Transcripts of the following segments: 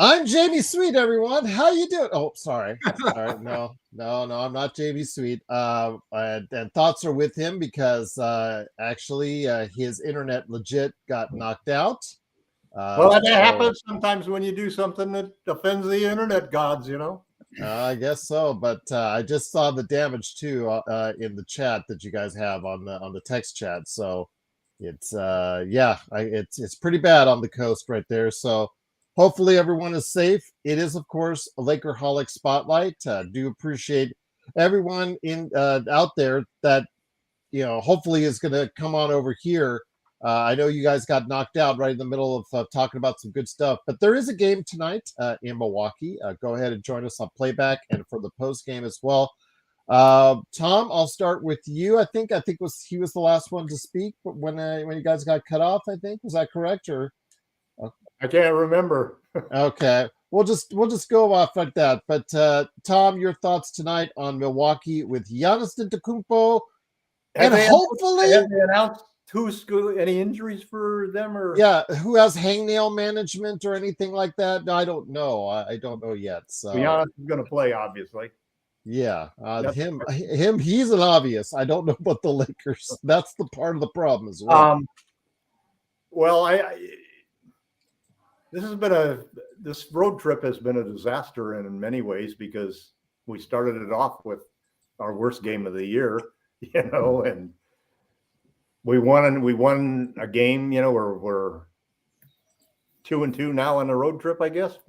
I'm Jamie Sweet, everyone. How you doing? Oh, sorry. No, I'm not Jamie Sweet. And thoughts are with him because actually his internet legit got knocked out. Well, that happens sometimes when you do something that offends the internet gods, you know. I guess so, but I just saw the damage too in the chat that you guys have on the text chat. So it's it's pretty bad on the coast right there. So hopefully everyone is safe. It is, of course, a Lakerholics spotlight. Do appreciate everyone in out there that hopefully is going to come on over here. I know you guys got knocked out right in the middle of talking about some good stuff, but there is a game tonight in Milwaukee. Go ahead and join us on playback and for the post game as well. Tom, I'll start with you. I think he was the last one to speak, but when you guys got cut off, I think, was that correct? Or I can't remember. Okay, we'll just go off like that. But Tom, your thoughts tonight on Milwaukee with Giannis Antetokounmpo, and hopefully have they announced any injuries for them, or who has hangnail management or anything like that? No, I don't know. I don't know yet. So Giannis is going to play, obviously. Yeah, him, he's an obvious. I don't know about the Lakers. That's the part of the problem as well. Well, this road trip has been a disaster in many ways because we started it off with our worst game of the year, and we won a game, we're 2-2 now on the road trip, I guess.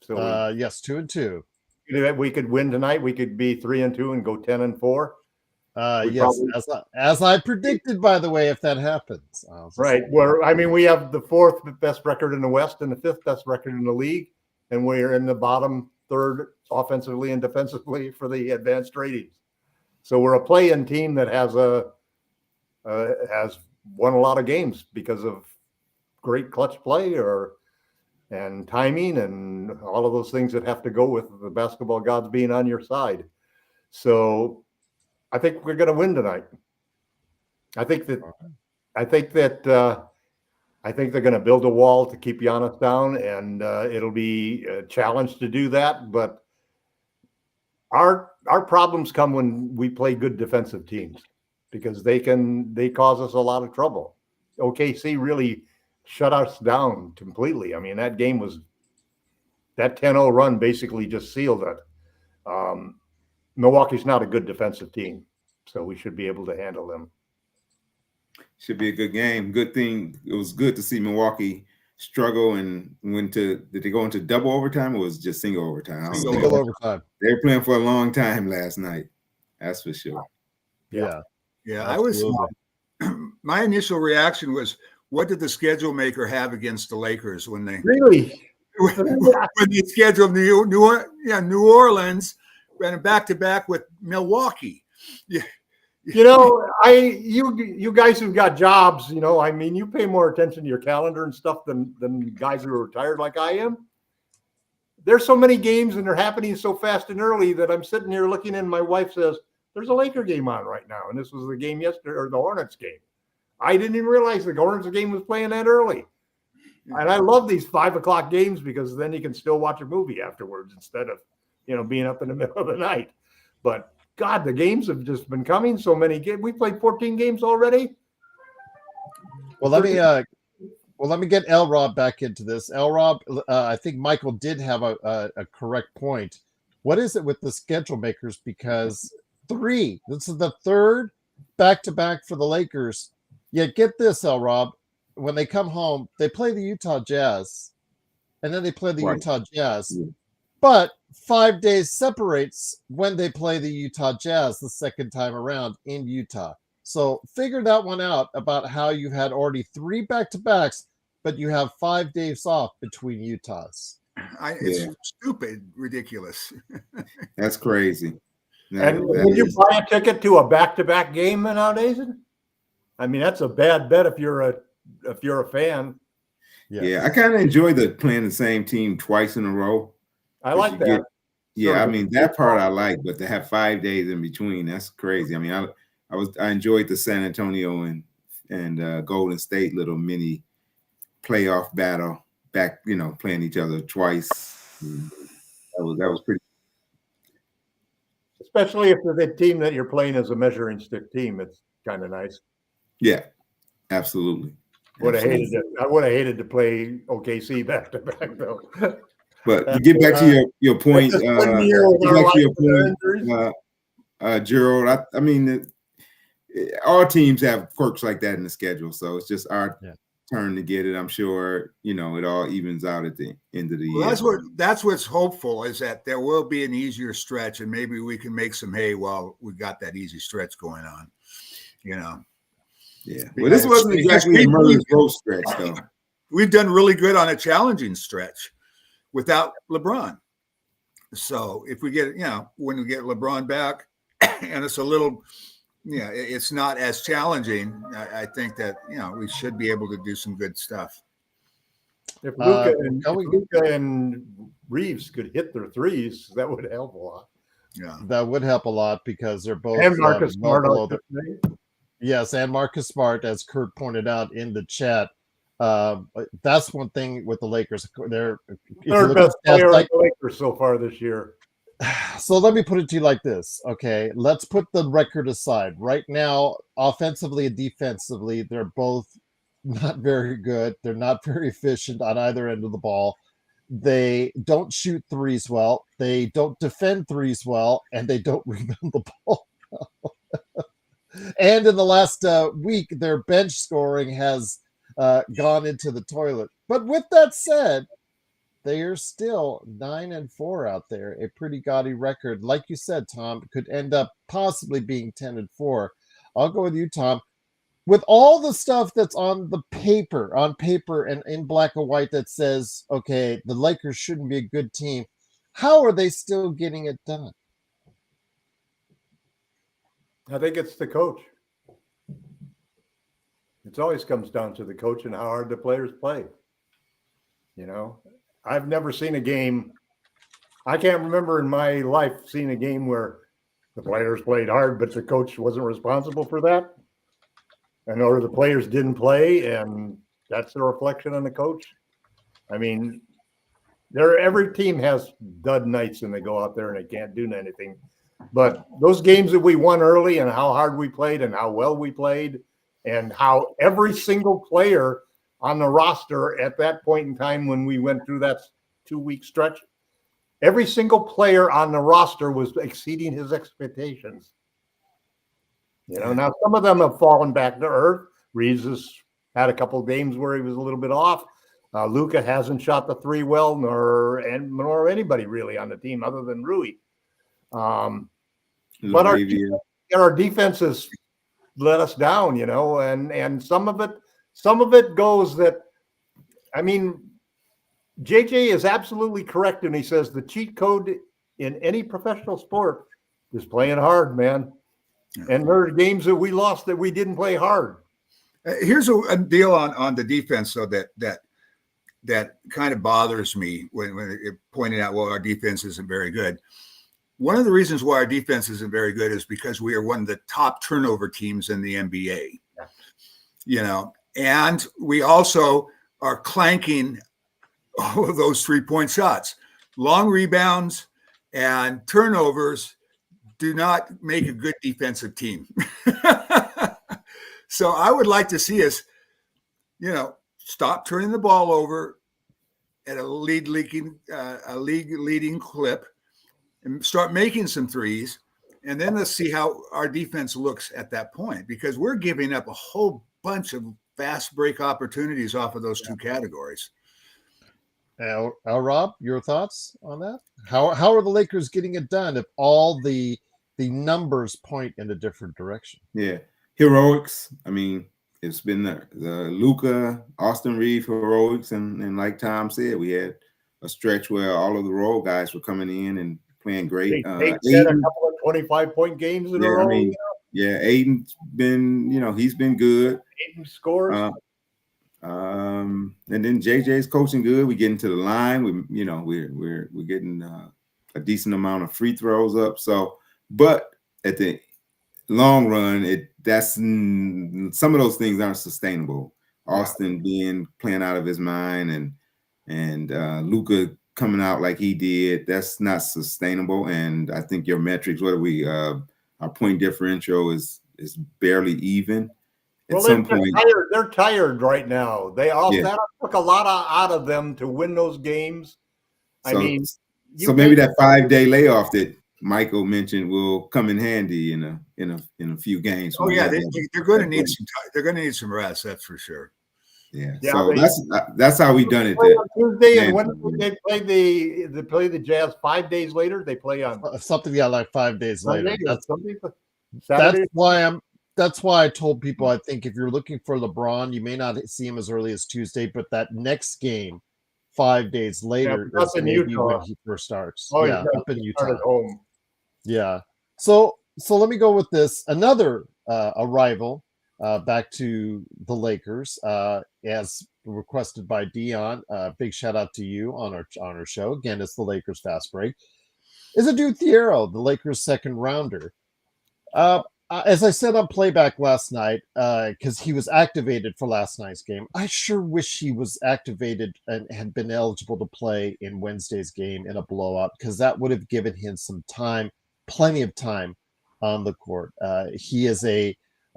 So yes, 2-2. We could win tonight. We could be 3-2 and go 10-4. Yes, as I predicted, by the way, if that happens. Right. We have the fourth best record in the West and the fifth best record in the league, and we're in the bottom third offensively and defensively for the advanced ratings. So we're a play-in team that has won a lot of games because of great clutch play and timing and all of those things that have to go with the basketball gods being on your side. So I think we're going to win tonight. I think they're going to build a wall to keep Giannis down, and it'll be a challenge to do that. But our problems come when we play good defensive teams because they cause us a lot of trouble. OKC really shut us down completely. I mean, that 10-0 run basically just sealed it. Milwaukee's not a good defensive team, so we should be able to handle them. Should be a good game. Good thing. It was good to see Milwaukee struggle and did they go into double overtime or was it just single overtime? Single overtime. They were playing for a long time last night. That's for sure. Yeah. My initial reaction was, what did the schedule maker have against the Lakers when they scheduled New Orleans ran back to back with Milwaukee? Yeah. You guys who've got jobs, you pay more attention to your calendar and stuff than guys who are retired like I am. There's so many games and they're happening so fast and early that I'm sitting here looking and my wife says, there's a Laker game on right now. And this was the game yesterday, or the Hornets game. I didn't even realize the Hornets game was playing that early. And I love these 5 o'clock games because then you can still watch a movie afterwards instead of, being up in the middle of the night. But God, the games have just been coming. So many games. We played 14 games already. Well, let me get L Rob back into this. L Rob, I think Michael did have a correct point. What is it with the schedule makers? Because this is the third back-to-back for the Lakers. Yet get this, L Rob, when they come home, they play the Utah Jazz, and then they play the Utah Jazz. But 5 days separates when they play the Utah Jazz the second time around in Utah. So figure that one out about how you had already 3 back-to-backs, but you have 5 days off between Utahs. It's stupid, ridiculous. That's crazy. And when you buy a ticket to a back-to-back game nowadays, I mean, that's a bad bet if you're a fan. Yeah, I kind of enjoy playing the same team twice in a row. I like that. I mean, that part I like, but to have 5 days in between, that's crazy. I mean, I enjoyed the San Antonio and Golden State little mini playoff battle back, playing each other twice That was pretty. Especially if the team that you're playing is a measuring stick team, it's kind of nice. Yeah, absolutely. I would have hated to play OKC back to back though. But to get back to your point, Gerald, I mean, all teams have quirks like that in the schedule, so it's just our turn to get it. I'm sure it all evens out at the end of the year. That's what's hopeful, is that there will be an easier stretch, and maybe we can make some hay while we got that easy stretch going on. Yeah. Well, this wasn't exactly a murderous road stretch, though. We've done really good on a challenging stretch without LeBron. So if we get, when we get LeBron back, and it's a little, it's not as challenging, I think that, we should be able to do some good stuff. If Luka and Reeves could hit their threes, that would help a lot. Yeah, that would help a lot because they're both and Marcus Smart. Yes, and Marcus Smart, as Kurt pointed out in the chat. That's one thing with the Lakers. They're third best player on the Lakers so far this year. So let me put it to you like this. Okay, let's put the record aside. Right now, offensively and defensively, they're both not very good. They're not very efficient on either end of the ball. They don't shoot threes well. They don't defend threes well, and they don't rebound the ball. And in the last week, their bench scoring has gone into the toilet. But with that said, they are still 9-4 out there, a pretty gaudy record. Like you said, Tom, could end up possibly being 10-4. I'll go with you, Tom. With all the stuff that's on paper and in black and white that says, okay, the Lakers shouldn't be a good team, how are they still getting it done? I think it's the coach. It always comes down to the coach and how hard the players play. I've never seen a game. I can't remember in my life seeing a game where the players played hard, but the coach wasn't responsible for that. Or the players didn't play, and that's a reflection on the coach. I mean, every team has dud nights and they go out there and they can't do anything. But those games that we won early and how hard we played and how well we played and how every single player on the roster at that point in time when we went through that 2-week stretch, every single player on the roster was exceeding his expectations. Now some of them have fallen back to earth. Reeves has had a couple of games where he was a little bit off. Luka hasn't shot the three well, nor anybody really on the team other than Rui. But our defense has let us down, and some of it goes that, I mean, JJ is absolutely correct when he says the cheat code in any professional sport is playing hard, man. Yeah. And there are games that we lost that we didn't play hard. Here's a deal on the defense, though, that kind of bothers me when it pointed out, well, our defense isn't very good. One of the reasons why our defense isn't very good is because we are one of the top turnover teams in the NBA. Yeah. And we also are clanking all of those 3-point shots. Long rebounds and turnovers do not make a good defensive team. So I would like to see us, stop turning the ball over at a league-leading clip and start making some threes. And then let's see how our defense looks at that point, because we're giving up a whole bunch of fast break opportunities off of those two categories. Rob, your thoughts on that? How are the Lakers getting it done if all the numbers point in a different direction? Yeah. Heroics. I mean, it's been the Luka, Austin Reeves heroics. And like Tom said, we had a stretch where all of the role guys were coming in and playing great. Aiden, a couple of 25-point games in a row. I mean, Aiden's been, he's been good. Aiden scores. And then JJ's coaching good. We get into the line. We're getting a decent amount of free throws up. So, but at the long run, that's some of those things aren't sustainable. Austin playing out of his mind, and Luka coming out like he did, that's not sustainable. And I think your metrics, what are we? Our point differential is barely even. At some point, they're tired right now. That took a lot out of them to win those games. So maybe that 5-day layoff that Michael mentioned will come in handy in a few games. Oh yeah, they're going to need some time. They're going to need some rest. That's for sure. Yeah. So that's how we done it. On Tuesday, and when they play the Jazz 5 days later, they play on something like 5 days later. Saturday. That's why I told people, I think if you're looking for LeBron, you may not see him as early as Tuesday, but that next game 5 days later is maybe when he first starts. Oh, yeah, up in Utah. At home. Yeah. So let me go with this. Another arrival back to the Lakers, as requested by Dion. Big shout out to you on our show. Again, it's the Lakers Fast Break. Is Adu Thiero, the Lakers second rounder. As I said on playback last night, because he was activated for last night's game, I sure wish he was activated and had been eligible to play in Wednesday's game in a blowout, because that would have given him some time, plenty of time on the court. He is a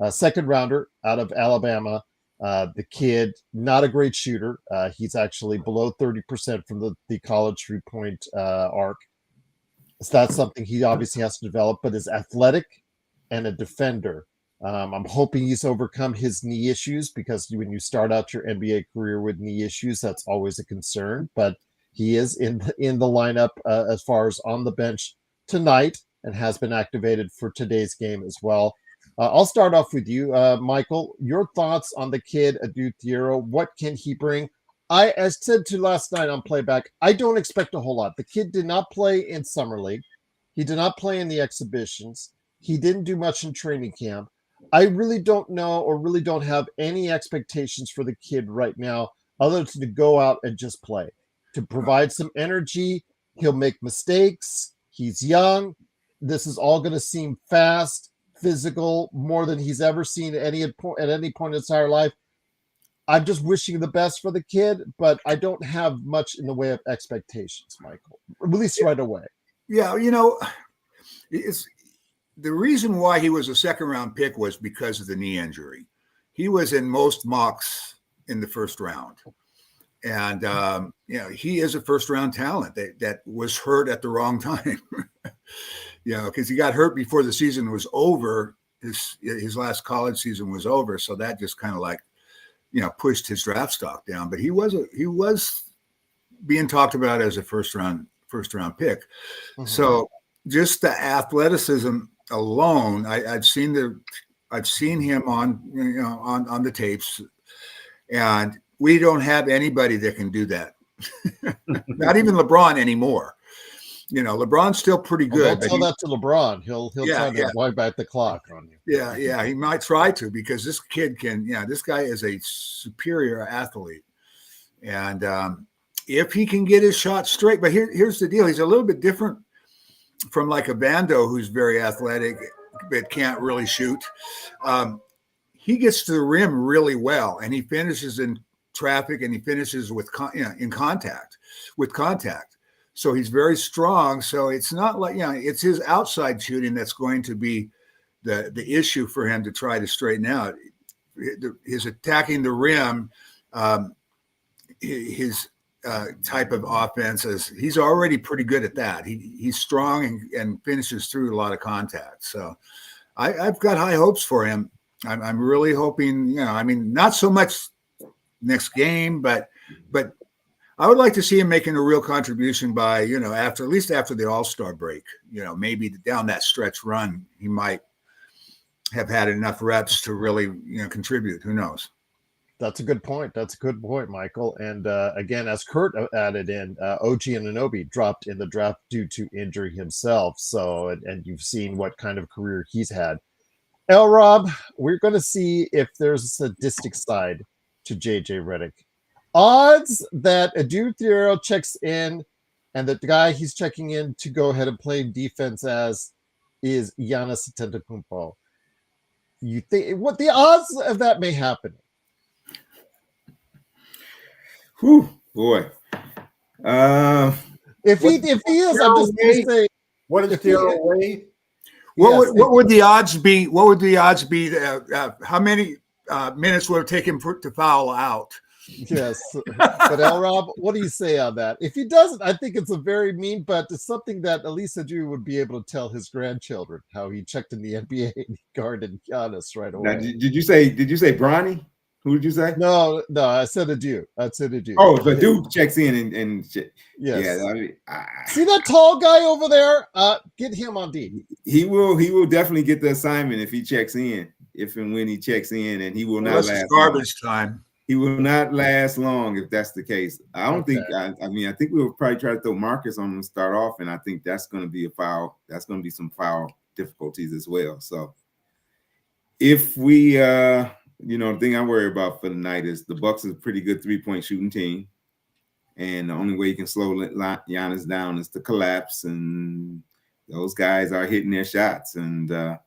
second rounder out of Alabama. The kid, not a great shooter. He's actually below 30% from the college three-point arc. So that's something he obviously has to develop, but is athletic and a defender. I'm hoping he's overcome his knee issues, because when you start out your NBA career with knee issues, that's always a concern. But he is in the lineup as far as on the bench tonight, and has been activated for today's game as well. I'll start off with you, Michael. Your thoughts on the kid, Adu Thiero. What can he bring? As said to last night on playback, I don't expect a whole lot. The kid did not play in Summer League. He did not play in the exhibitions. He didn't do much in training camp. I really don't know, or really don't have any expectations for the kid right now, other than to go out and just play, to provide some energy. He'll make mistakes. He's young. This is all going to seem fast, physical, more than he's ever seen at any point in his entire life. I'm just wishing the best for the kid, but I don't have much in the way of expectations, Michael, at least right away. Yeah, it's the reason why he was a second round pick was because of the knee injury. He was in most mocks in the first round. And, he is a first round talent that was hurt at the wrong time, because he got hurt before the season was over. His last college season was over. So that just kind of pushed his draft stock down. But he was being talked about as a first round pick. Mm-hmm. So just the athleticism alone, I've seen him on the tapes, and we don't have anybody that can do that. Not even LeBron anymore. LeBron's still pretty good. Don't tell that to LeBron. He'll try to wipe back the clock on you. Yeah, he might try to, because this kid can. This guy is a superior athlete, and if he can get his shot straight. But here's the deal: he's a little bit different from like a Bando, who's very athletic but can't really shoot. He gets to the rim really well, and he finishes in traffic, and he finishes with contact. So he's very strong. So it's not like it's his outside shooting that's going to be the issue for him to try to straighten out. His attacking the rim, his type of offense, he's already pretty good at that. He's strong and finishes through a lot of contact. So I've got high hopes for him. I'm really hoping, not so much next game, but I would like to see him making a real contribution by, at least after the All-Star break. Maybe down that stretch run, he might have had enough reps to really, contribute. Who knows? That's a good point. Michael. And again, as Kurt added in, OG Anunoby dropped in the draft due to injury himself. So, and you've seen what kind of career he's had. Rob, we're going to see if there's a sadistic side to JJ Redick. Odds that Adu Thiero checks in, and the guy he's checking in to go ahead and play defense as is Giannis Antetokounmpo. You think what the odds of that may happen? Whew, boy. If he is, I'm just going to say. What is Thiero weigh? What would the odds be? What would the odds be? How many minutes would it take him to foul out? Yes, but L. Rob, what do you say on that? If he doesn't, I think it's a very mean, but it's something that Elisa Drew would be able to tell his grandchildren how he checked in the NBA and he guarded Giannis right away. Now, did you say Bronny? Who did you say? No, I said Adieu. I said Adieu. Oh, the dude checks in and yes. Yeah, I mean, see that tall guy over there? Get him on D. He will definitely get the assignment if he checks in, if and when he checks in, and he will not last garbage time. He will not last long if that's the case. I don't think. I think we'll probably try to throw Marcus on him to start off, and I think that's going to be a foul. That's going to be some foul difficulties as well. So, if we, the thing I worry about for the night is the Bucks is a pretty good 3-point shooting team, and the only way you can slow Giannis down is to collapse, and those guys are hitting their shots, and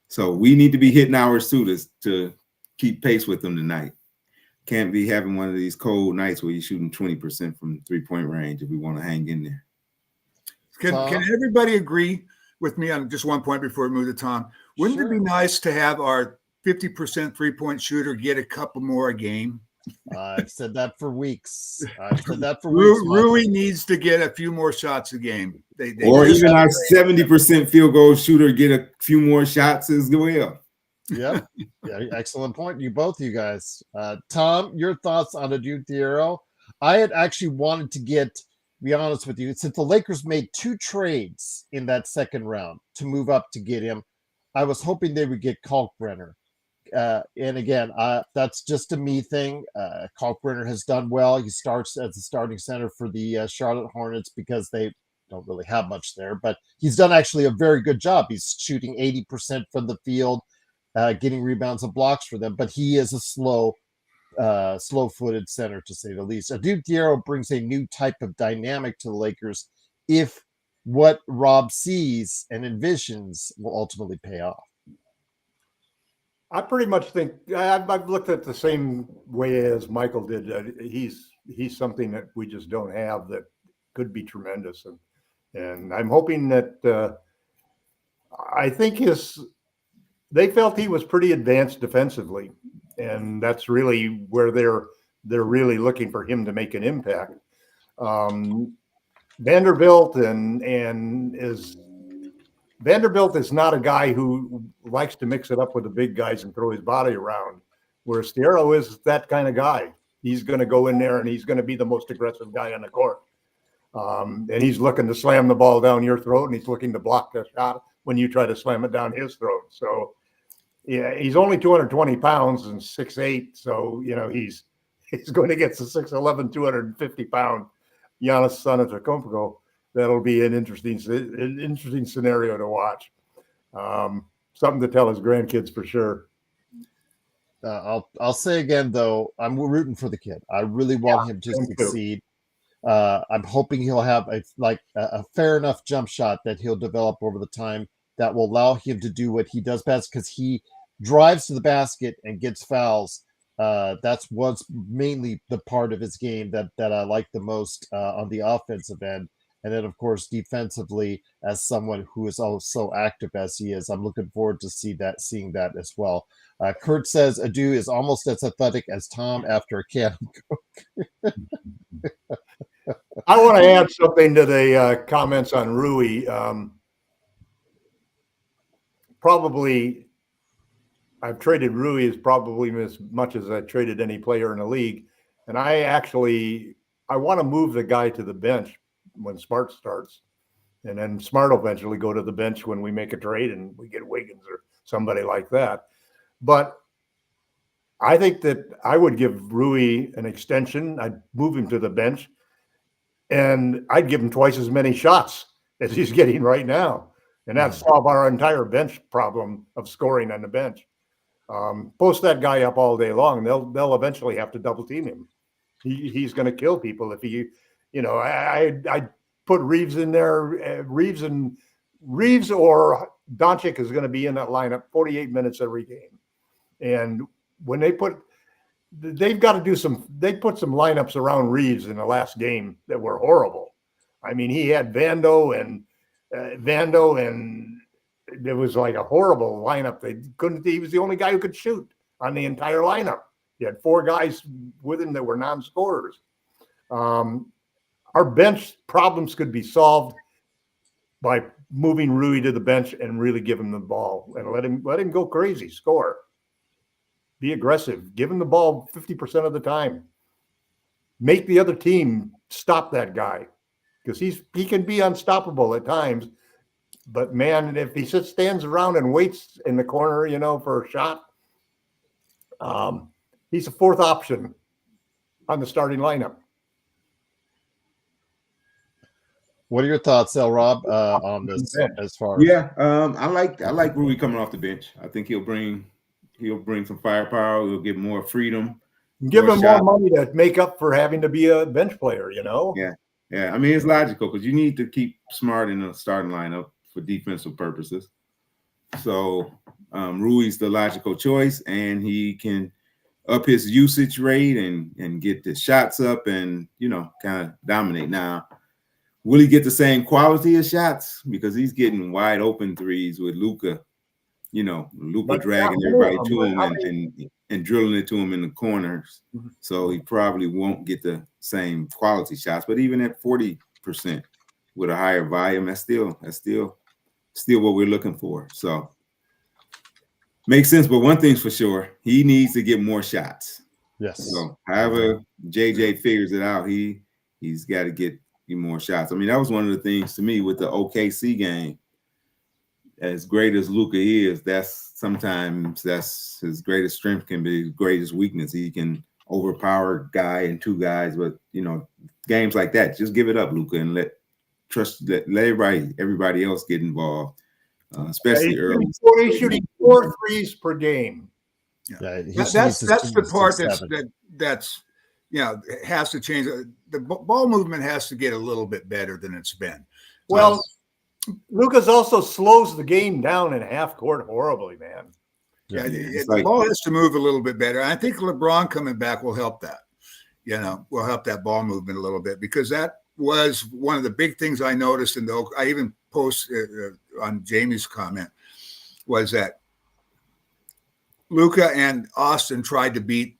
so we need to be hitting ours too to keep pace with them tonight. Can't be having one of these cold nights where you're shooting 20% from 3-point range if we want to hang in there. Can everybody agree with me on just one point before we move to Tom? Wouldn't it be nice to have our 50% 3-point shooter get a couple more a game? I've said that for weeks. Rui needs to get a few more shots a game. Or even our 70% field goal shooter get a few more shots as well. Yeah, excellent point. You guys. Tom, your thoughts on Adieu Thiero? I had actually wanted to be honest with you, since the Lakers made 2 trades in that second round to move up to get him, I was hoping they would get Kalkbrenner. And again, that's just a me thing. Kalkbrenner has done well. He starts as the starting center for the Charlotte Hornets because they don't really have much there, but he's done actually a very good job. He's shooting 80% from the field. Getting rebounds and blocks for them, but he is a slow-footed center to say the least. Adieu Thiero brings a new type of dynamic to the Lakers if what Rob sees and envisions will ultimately pay off. I pretty much think I've looked at it the same way as Michael did. He's something that we just don't have that could be tremendous, and I'm hoping that I think they felt he was pretty advanced defensively, and that's really where they're really looking for him to make an impact. Vanderbilt is not a guy who likes to mix it up with the big guys and throw his body around, whereas Thiero is that kind of guy. He's going to go in there and he's going to be the most aggressive guy on the court. And he's looking to slam the ball down your throat, and he's looking to block the shot when you try to slam it down his throat. So, yeah, he's only 220 pounds and 6'8", so he's going against the 6'11", 250-pound Giannis Antetokounmpo. That'll be an interesting scenario to watch. Something to tell his grandkids for sure. I'll say again though, I'm rooting for the kid. I really want him to succeed. I'm hoping he'll have a fair enough jump shot that he'll develop over the time that will allow him to do what he does best, because he drives to the basket and gets fouls. That's what's mainly the part of his game that I like the most on the offensive end. And then, of course, defensively, as someone who is also active as he is, I'm looking forward to seeing that as well. Kurt says Adieu is almost as athletic as Tom after a can of Coke. I want to add something to the comments on Rui. Probably, I've traded Rui as probably as much as I traded any player in the league. And I want to move the guy to the bench when Smart starts. And then Smart will eventually go to the bench when we make a trade and we get Wiggins or somebody like that. But I think that I would give Rui an extension. I'd move him to the bench, and I'd give him twice as many shots as he's getting right now. And that'd solve our entire bench problem of scoring on the bench. Post that guy up all day long. They'll eventually have to double team him. He's going to kill people if he, I put Reeves in there. Reeves or Doncic is going to be in that lineup 48 minutes every game. And when they've got to do they put some lineups around Reeves in the last game that were horrible. I mean, he had Vando and it was like a horrible lineup. He was the only guy who could shoot on the entire lineup. He had 4 guys with him that were non-scorers. Our bench problems could be solved by moving Rui to the bench and really give him the ball and let him go crazy, score. Be aggressive. Give him the ball 50% of the time. Make the other team stop that guy because he can be unstoppable at times. But man, if he stands around and waits in the corner, for a shot, he's a 4th option on the starting lineup. What are your thoughts, Rob, on this? As far as I like Rui coming off the bench. I think he'll bring some firepower. He'll give more freedom. Give him more money to make up for having to be a bench player. Yeah. I mean, it's logical because you need to keep Smart in the starting lineup for defensive purposes. So Rui's the logical choice, and he can up his usage rate and get the shots up and kind of dominate. Now, will he get the same quality of shots? Because he's getting wide open threes with Luka. Luka dragging everybody to him and drilling it to him in the corners. Mm-hmm. So he probably won't get the same quality shots. But even at 40% with a higher volume, that's still what we're looking for. So makes sense. But one thing's for sure, he needs to get more shots. Yes. So however JJ figures it out, he's got to get more shots. I mean, that was one of the things to me with the OKC game. As great as Luka is, sometimes his greatest strength can be his greatest weakness. He can overpower a guy and 2 guys, but games like that, just give it up, Luka, and let everybody else get involved, especially early. He's shooting 4 threes per game. Yeah, that's the part that's has to change. The ball movement has to get a little bit better than it's been. Well, Lucas also slows the game down in half court horribly, man. Yeah, the ball has to move a little bit better. I think LeBron coming back will help that. Will help that ball movement a little bit because that was one of the big things I noticed. I even posted on Jamie's comment was that Luka and Austin tried to beat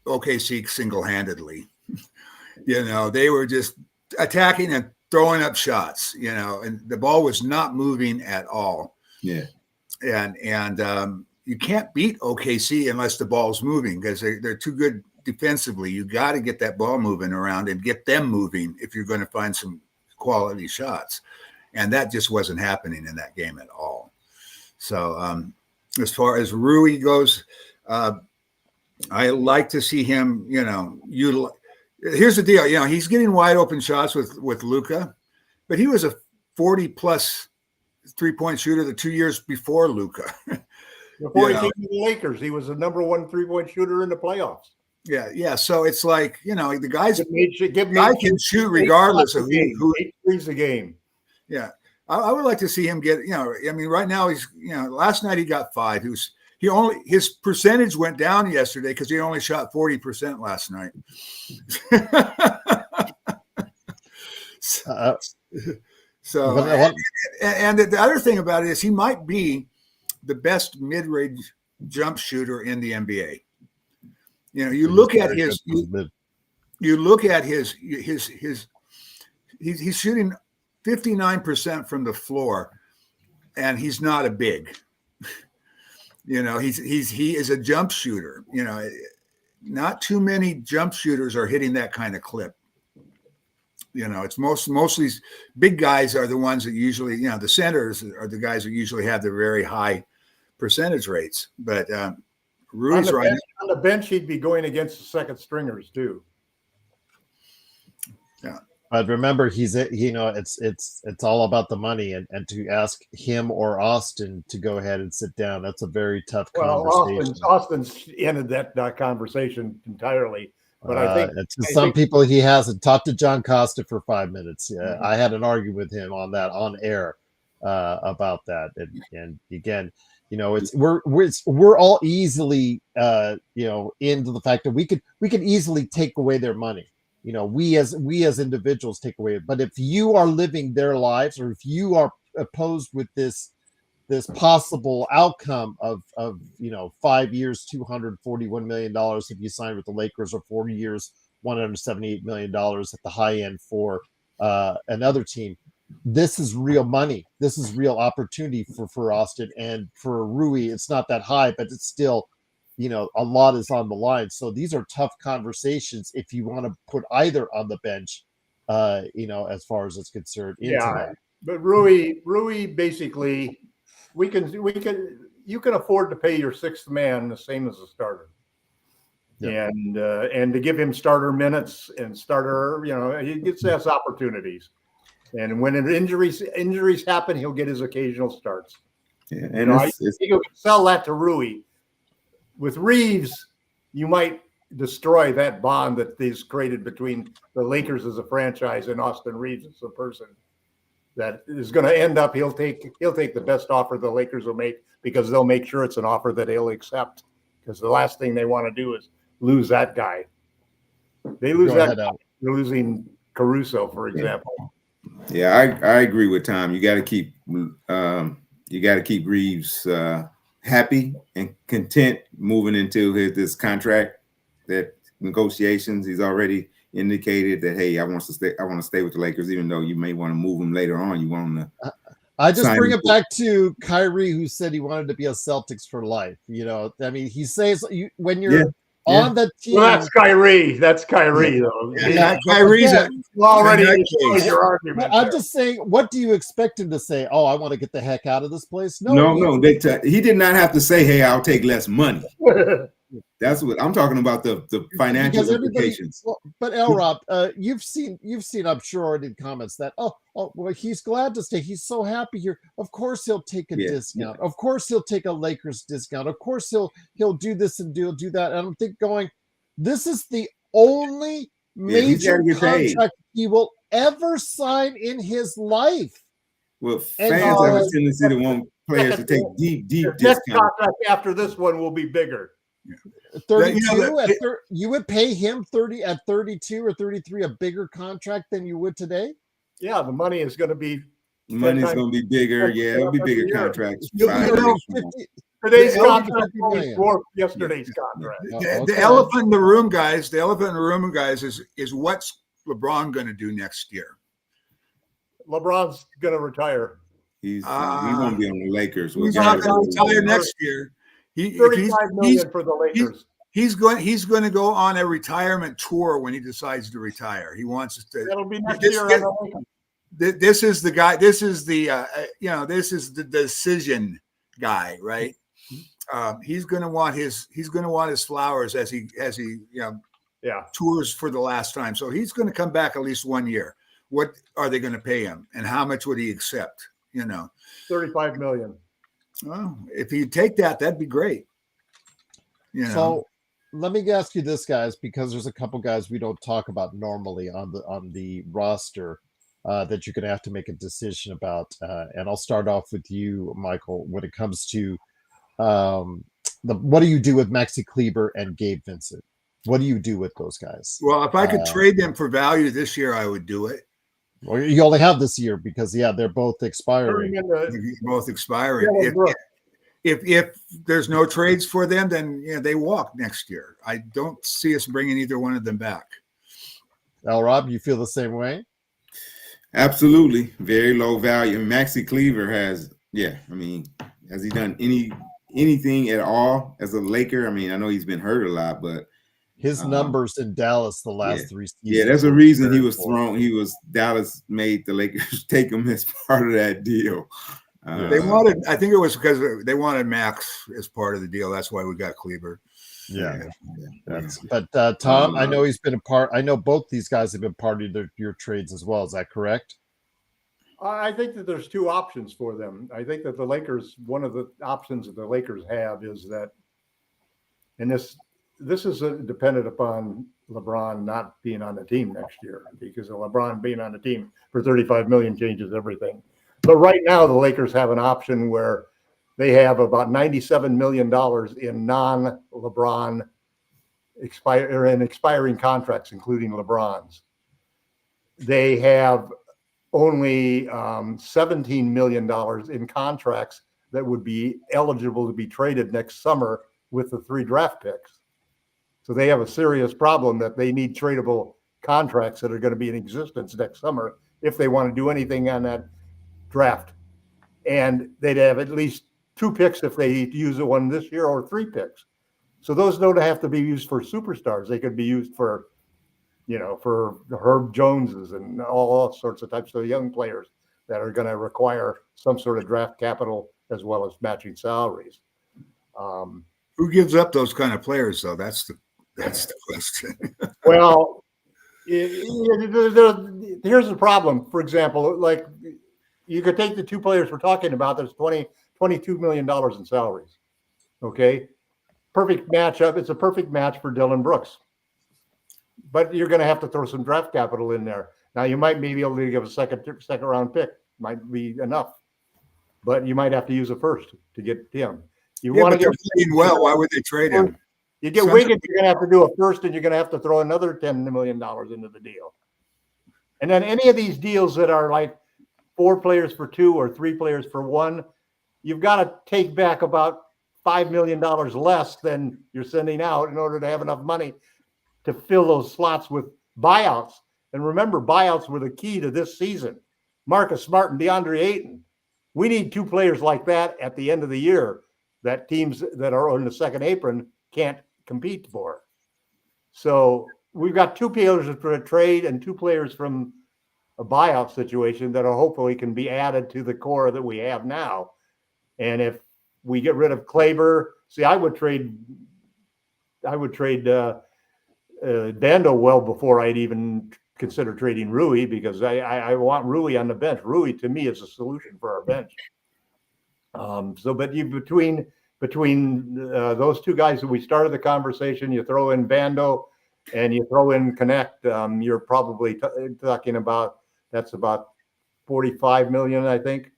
OKC single-handedly. They were just attacking and throwing up shots, and the ball was not moving at all. Yeah. And you can't beat OKC unless the ball's moving because they're too good defensively. You got to get that ball moving around and get them moving if you're going to find some quality shots. And that just wasn't happening in that game at all. So as far as Rui goes, I like to see him, here's the deal. He's getting wide open shots with Luka, but he was a 40+ 3-point shooter the 2 years before Luka. Before he came to the Lakers, he was the number 1 3-point shooter in the playoffs. Yeah. So it's like, the guy can shoot regardless of who 8 threes a game. Yeah. I would like to see him get, right now he's, last night he got 5. His percentage went down yesterday because he only shot 40% last night. And the other thing about it is he might be the best mid-range jump shooter in the NBA. You look at his he's shooting 59% from the floor, and he's not a big. He is a jump shooter. Not too many jump shooters are hitting that kind of clip. It's mostly big guys are the ones that usually, the centers are the guys that usually have the very high percentage rates. But Rui's right on the bench, he'd be going against the second stringers too. Yeah. But remember, it's all about the money, and to ask him or Austin to go ahead and sit down, that's a very tough conversation. Austin's ended that conversation entirely. But I think people he hasn't talked to John Costa for 5 minutes. I had an argument with him on that on air about that, and again, we're all easily into the fact that we could easily take away their money. we as individuals take away. But if you are living their lives, or if you are opposed with this possible outcome of 5 years, $241 million if you sign with the Lakers, or 4 years, $178 million at the high end for another team, this is real money. This is real opportunity for Austin, and for Rui. It's not that high, but it's still, a lot is on the line. So these are tough conversations if you want to put either on the bench, as far as it's concerned. Into that. But Rui basically, you can afford to pay your sixth man the same as a starter. Yeah. And to give him starter minutes and starter, he gets his opportunities. And when injuries happen, he'll get his occasional starts. Yeah, and you can sell that to Rui. With Reeves, you might destroy that bond that is created between the Lakers as a franchise and Austin Reeves as a person. That is going to end up, he'll take the best offer the Lakers will make, because they'll make sure it's an offer that he'll accept. Because the last thing they want to do is lose that guy. They lose that guy. They're losing Caruso, for example. Yeah, I agree with Tom. You got to keep Reeves happy and content moving into this contract, that negotiations. He's already indicated that, hey, I want to stay with the Lakers, even though you may want to move him later on. You want him to. I just bring it back to Kyrie, who said he wanted to be a Celtics for life. He says when you're on the team. Well, that's Kyrie. That's Kyrie, though. Yeah, Kyrie's already destroyed your argument. I'm just saying, what do you expect him to say? Oh, I want to get the heck out of this place. No. He did not have to say, "Hey, I'll take less money." That's what I'm talking about, the financial implications. But L-Rob, you've seen, I'm sure, in comments that, well, he's glad to stay. He's so happy here. Of course he'll take a discount. Yeah. Of course he'll take a Lakers discount. Of course he'll do this and do that. And I'm going, this is the only major contract he will ever sign in his life. Well, fans have a tendency to want players to take deep discounts. Contract after this one will be bigger. 32 you would pay him 30 at 32 or 33 a bigger contract than you would today. Yeah, the money is going to be bigger. Yeah, it'll be bigger contracts. Today's contract is more yesterday's contract. The elephant in the room, guys. The elephant in the room, guys, is what's LeBron going to do next year? LeBron's going to retire. He won't be on the Lakers. He's not going to retire next year. $35 million for the Lakers. He's going to go on a retirement tour when he decides to retire. He wants to. That'll be next year. This is the guy. This is the this is the decision guy, right? He's going to want his flowers as he tours for the last time. So he's going to come back at least 1 year. What are they going to pay him, and how much would he accept? $35 million. Well, if you take that, that'd be great. So let me ask you this, guys, because there's a couple guys we don't talk about normally on the roster that you're going to have to make a decision about. And I'll start off with you, Michael, when it comes to what do you do with Maxi Kleber and Gabe Vincent? What do you do with those guys? Well, if I could trade them for value this year, I would do it. Well, you only have this year because they're both expiring. If there's no trades for them, then they walk next year. I don't see us bringing either one of them back. L-Rob, you feel the same way? Absolutely, very low value. Maxi Kleber has he done anything at all as a Laker? I mean, I know he's been hurt a lot, but his numbers in Dallas the last 3 seasons. Yeah, there's a reason he was thrown. Dallas made the Lakers take him as part of that deal. They wanted, I think it was because they wanted Max as part of the deal. That's why we got Kleber. But Tom, I know he's been a part. I know both these guys have been part of your trades as well. Is that correct? I think that there's two options for them. I think that the Lakers, one of the options that the Lakers have is that, and this is dependent upon LeBron not being on the team next year, because LeBron being on the team for $35 million changes everything. But right now, the Lakers have an option where they have about $97 million in non-LeBron expiring contracts, including LeBron's. They have only $17 million in contracts that would be eligible to be traded next summer with the 3 draft picks. So they have a serious problem that they need tradable contracts that are going to be in existence next summer if they want to do anything on that draft. And they'd have at least 2 picks if they use the one this year, or 3 picks. So those don't have to be used for superstars. They could be used for, for the Herb Joneses and all sorts of types of young players that are going to require some sort of draft capital as well as matching salaries. Who gives up those kind of players, though? That's the question. Well, here's the problem. For example, like, you could take the 2 players we're talking about. There's $22 million in salaries. Okay. Perfect matchup. It's a perfect match for Dylan Brooks. But you're going to have to throw some draft capital in there. Now, you might be able to give a second round pick. Might be enough. But you might have to use a first to get him. You want to get playing well. Why would they trade him? You get Wiggins, you're going to have to do a first, and you're going to have to throw another $10 million into the deal. And then any of these deals that are like 4 players for 2 or 3 players for 1, you've got to take back about $5 million less than you're sending out in order to have enough money to fill those slots with buyouts. And remember, buyouts were the key to this season. Marcus Smart and DeAndre Ayton. We need 2 players like that at the end of the year that teams that are on the second apron can't compete for. So we've got 2 players for a trade and 2 players from a buyout situation that are hopefully can be added to the core that we have now. And if we get rid of Kleber, see, I would trade Dando well before I'd even consider trading Rui, because I want Rui on the bench. Rui to me is a solution for our bench. But you between those 2 guys that we started the conversation, you throw in Bando and you throw in Connect, you're probably talking about, that's about $45 million, I think.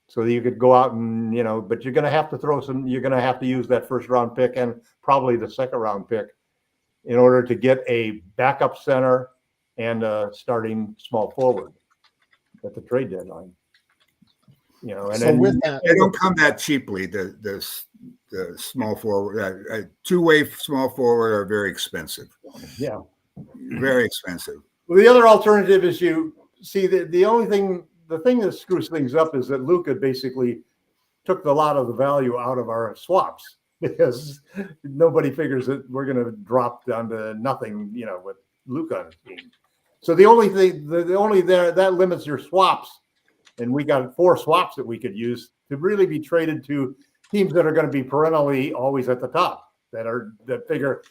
So you could go out and, but you're going to have to you're going to have to use that first round pick and probably the second round pick in order to get a backup center and a starting small forward at the trade deadline. And So then with that, They don't come that cheaply. The small forward, 2-way small forward are very expensive. yeah. Very expensive. Well, the other alternative is you see the thing that screws things up is that Luka basically took a lot of the value out of our swaps, because nobody figures that we're going to drop down to nothing, with Luka on his team. So the only thing, that limits your swaps. And we got 4 swaps that we could use to really be traded to teams that are going to be perennially always at the top, that figure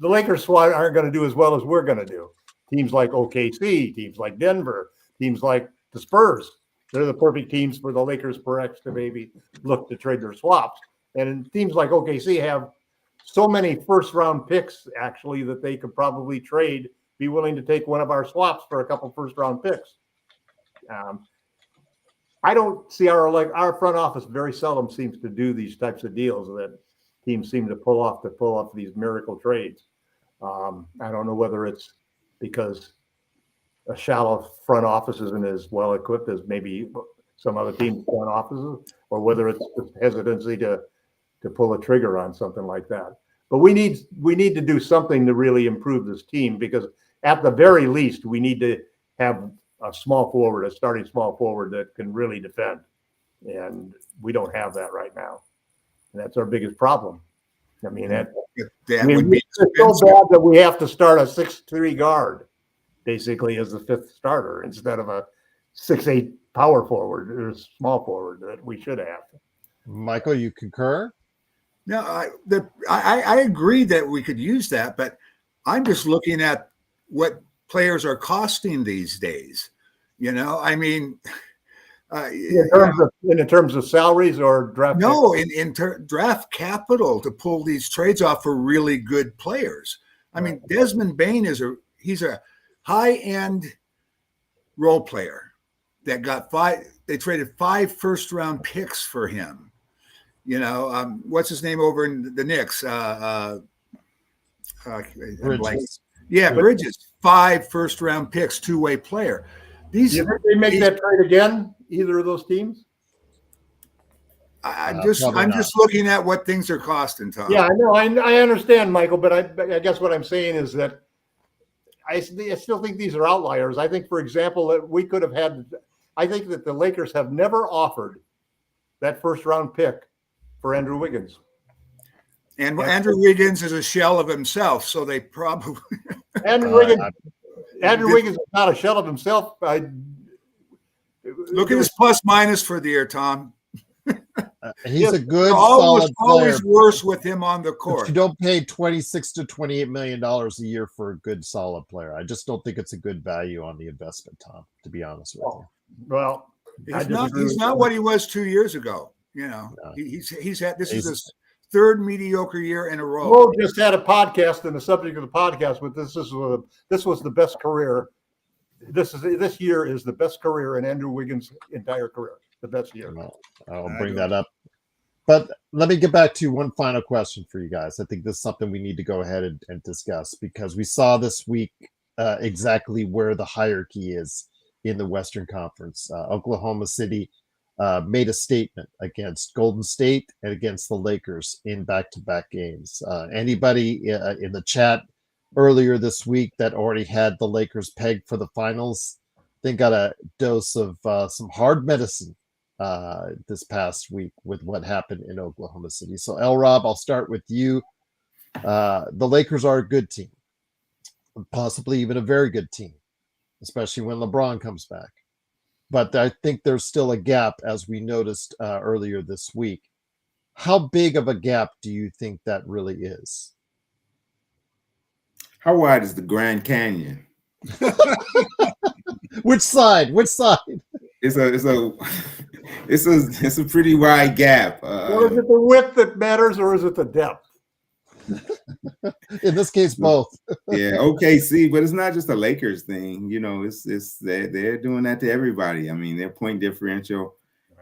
the Lakers squad aren't going to do as well as we're going to do. Teams like OKC, teams like Denver, teams like the Spurs, they're the perfect teams for the Lakers perhaps to maybe look to trade their swaps. And teams like OKC have so many first round picks actually that they could probably be willing to take one of our swaps for a couple first round picks. I don't see our front office very seldom seems to do these types of deals that teams seem to pull off these miracle trades. I don't know whether it's because a shallow front office isn't as well equipped as maybe some other teams' front offices, or whether it's hesitancy to pull a trigger on something like that. But we need to do something to really improve this team, because at the very least we need to have a starting small forward that can really defend. And we don't have that right now. And that's our biggest problem. I mean, Would be it's so bad that we have to start a 6'3" guard, basically, as the 5th starter, instead of a 6'8" power forward or small forward that we should have. Michael, you concur? No, I agree that we could use that, but I'm just looking at what players are costing these days. I mean, in terms of salaries or draft? No, in draft capital to pull these trades off for really good players. I mean, Desmond Bain he's a high-end role player that got 5. They traded 5 first-round picks for him. What's his name over in the Knicks? Bridges. Yeah, Bridges, 5 first-round picks, two-way player. Do you think they make that trade again? Either of those teams? I'm just looking at what things are costing, Tom. Yeah, I know. I understand, Michael, but I guess what I'm saying is that I still think these are outliers. I think, for example, that we could have had. I think that the Lakers have never offered that first-round pick for Andrew Wiggins. And Andrew Wiggins is a shell of himself, so they probably Andrew Wiggins is not a shell of himself. Look at his plus minus for the year, Tom. He's a good, solid player. Always worse with him on the court. You don't pay $26 to $28 million a year for a good, solid player. I just don't think it's a good value on the investment, Tom, to be honest with you. Well, he's not what he was 2 years ago. You know, no. He's had this is his third mediocre year in a row. Mo just had a podcast, and the subject of the podcast with this was the best career. This year is the best career in Andrew Wiggins' entire career. The best year. I'll bring that up. But let me get back to one final question for you guys. I think this is something we need to go ahead and discuss, because we saw this week exactly where the hierarchy is in the Western Conference. Oklahoma City made a statement against Golden State and against the Lakers in back-to-back games. Anybody in the chat earlier this week that already had the Lakers pegged for the finals, they got a dose of some hard medicine this past week with what happened in Oklahoma City. So, Rob, I'll start with you. The Lakers are a good team, possibly even a very good team, especially when LeBron comes back. But I think there's still a gap, as we noticed earlier this week. How big of a gap do you think that really is? How wide is the Grand Canyon? Which side? It's a pretty wide gap. Or is it the width that matters, or is it the depth? In this case, both. Yeah, OKC, but it's not just a Lakers thing. You know, it's they're doing that to everybody. I mean, their point differential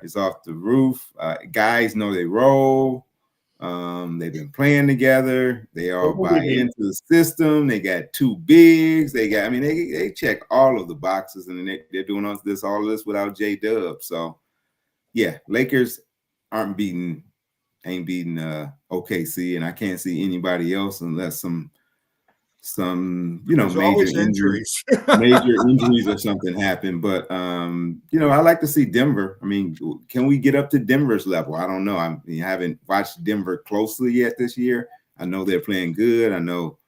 is off the roof. Guys know they roll. They've been playing together. They all buy into the system. They got 2 bigs. They check all of the boxes, and they're doing all of this without J-Dub. So, yeah, Lakers ain't beating OKC, and I can't see anybody else unless some major injuries or something happen. But I like to see Denver. I mean, can we get up to Denver's level? I don't know. I haven't watched Denver closely yet this year. I know they're playing good. I know